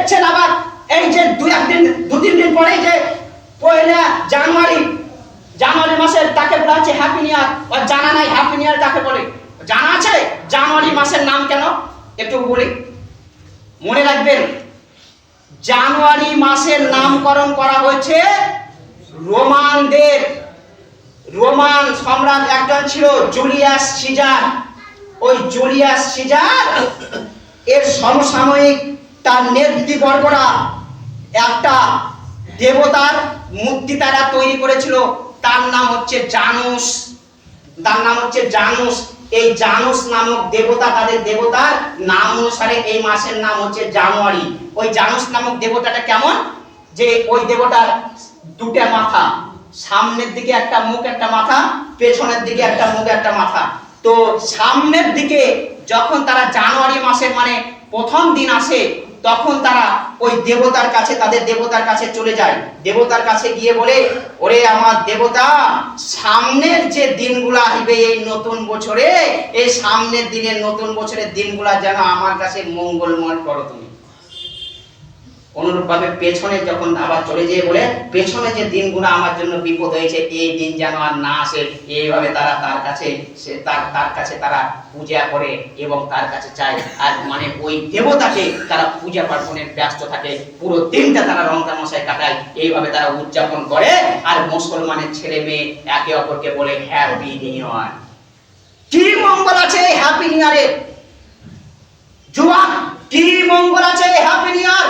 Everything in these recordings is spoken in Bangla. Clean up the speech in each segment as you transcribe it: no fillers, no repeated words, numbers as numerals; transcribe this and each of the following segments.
দেখছেন আবার এই যে দু তিন দিন পরে যে পয়লা জানুয়ারি মাসের তাকে বলা হচ্ছে হ্যাপি নিউ ইয়ার। আর জানা নাই হ্যাপি নিউ ইয়ার তাকে বলে? জানা আছে জানুয়ারি মাসের নাম কেন? একটু বলি, মনে রাখবেন, জানুয়ারি মাসের নামকরণ করা হয়েছে রোমান সম্রাট একজন ছিল জুলিয়াস সিজার। ওই জুলিয়াস সিজার এর সমসাময়িক তার নেতৃবর্গরা একটা দেবতার মূর্তি তারা তৈরি করেছিল, তার নাম হচ্ছে জানুস। এই জানুস নামক দেবতা, তাদের দেবতার নাম অনুসারে এই মাসের নাম হচ্ছে জানুয়ারি। ওই জানুস নামক দেবতাটা কেমন, যে ওই দেবতার দুটো মাথা, সামনের দিকে একটা মুখ একটা মাথা, পেছনের দিকে একটা মুখ একটা মাথা। তো সামনের দিকে যখন তারা জানুয়ারি মাসের মানে প্রথম দিন আসে, তখন তারা ওই দেবতার কাছে, তাদের দেবতার কাছে চলে যায়। দেবতার কাছে গিয়ে বলে, ওরে আমার দেবতা, সামনের যে দিনগুলো আসবে এই নতুন বছরে, এই সামনের দিনের নতুন বছরের দিনগুলা যেন আমার কাছে মঙ্গলময় করো তুমি। অনুরূপভাবে পেছনে যখন আবার চলে যেয়ে বলে, পেছনে যে দিনগুলো আমার জন্য বিপদ হয়েছে এই দিন যেন আর না আসে। এইভাবে তারা তার কাছে তারা পূজা করে এবং তার কাছে চায়। আর মানে ওই দেবতাকে তারা পূজা পার্বণের ব্যস্ত থাকে, পুরো দিনটা তারা রং তামাশায় কাটায়। এইভাবে তারা উদযাপন করে। আর মুসলমানের ছেলে মেয়ে একে অপরকে বলে হ্যাপি নিউ ইয়ার। কি মঙ্গল আছে এই হ্যাপি নিউ ইয়ারে? যুবক, কি মঙ্গল আছে এই হ্যাপি নিউ ইয়ার?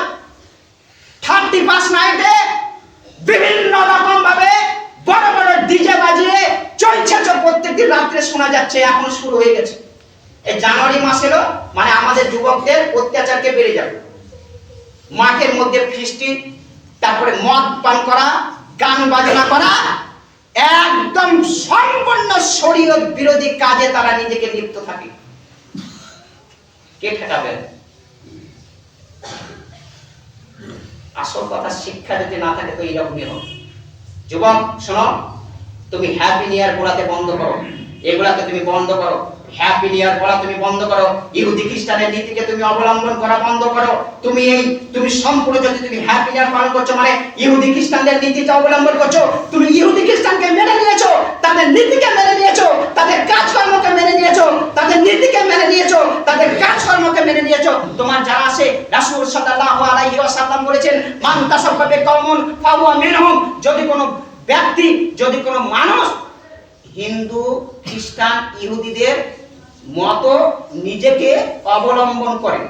31 নাইটে বিভিন্ন রকম ভাবে বড় বড় ডিজে বাজিয়ে চলছে, প্রত্যেকদিন রাত্রে শোনা যাচ্ছে, এখন শুরু হয়ে গেছে। এই জানুয়ারি মাস এলো মানে আমাদের যুবকদের অত্যাচারকে বেড়ে যাবে। মাঠের মধ্যে ফিস্টি, তারপরে মদ পান করা, গান বাজনা করা, একদম সম্পূর্ণ শরীয়ত বিরোধী কাজে তারা নিজেকে লিপ্ত থাকে। কে ঠেকাবে? আসল কথা, শিক্ষা যদি না থাকে তো এইরকমই হবে। যুবক শোনো, তুমি হ্যাপি নিউ ইয়ার বলাতে বন্ধ করো, এগুলাকে তুমি বন্ধ করো। হ্যাপি নিউ ইয়ার বলা তুমি বন্ধ করো, ইহুদি খ্রিস্টানের নীতিকে তুমি অবলম্বন করা বন্ধ করো। তুমি সম্পূর্ণ যদি তুমি হ্যাপি নিউ ইয়ার পালন করছো মানে ইহুদি খ্রিস্টানদের নীতিটা অবলম্বন করছো। তুমি ইহুদি খ্রিস্টানকে মেনে নিয়েছো, তাদের নীতিকে মেনে নিয়েছো, তাদের কাজকর্মকে মেনে নিয়েছো, তাদের নীতিকে মেনে নিয়েছো, তাদের কাজকর্মকে মেনে নিয়েছো। তোমার যারা আছে, রাসূল সাল্লাল্লাহু আলাইহি ওয়াসাল্লাম বলেছেন, মান তাসাব্বাহা বিকওমিন ফাহুয়া মিনহুম। যদি কোনো ব্যক্তি, যদি কোনো মানুষ হিন্দু খ্রিস্টান ইহুদিদের মতো নিজেকে অবলম্বন করেন,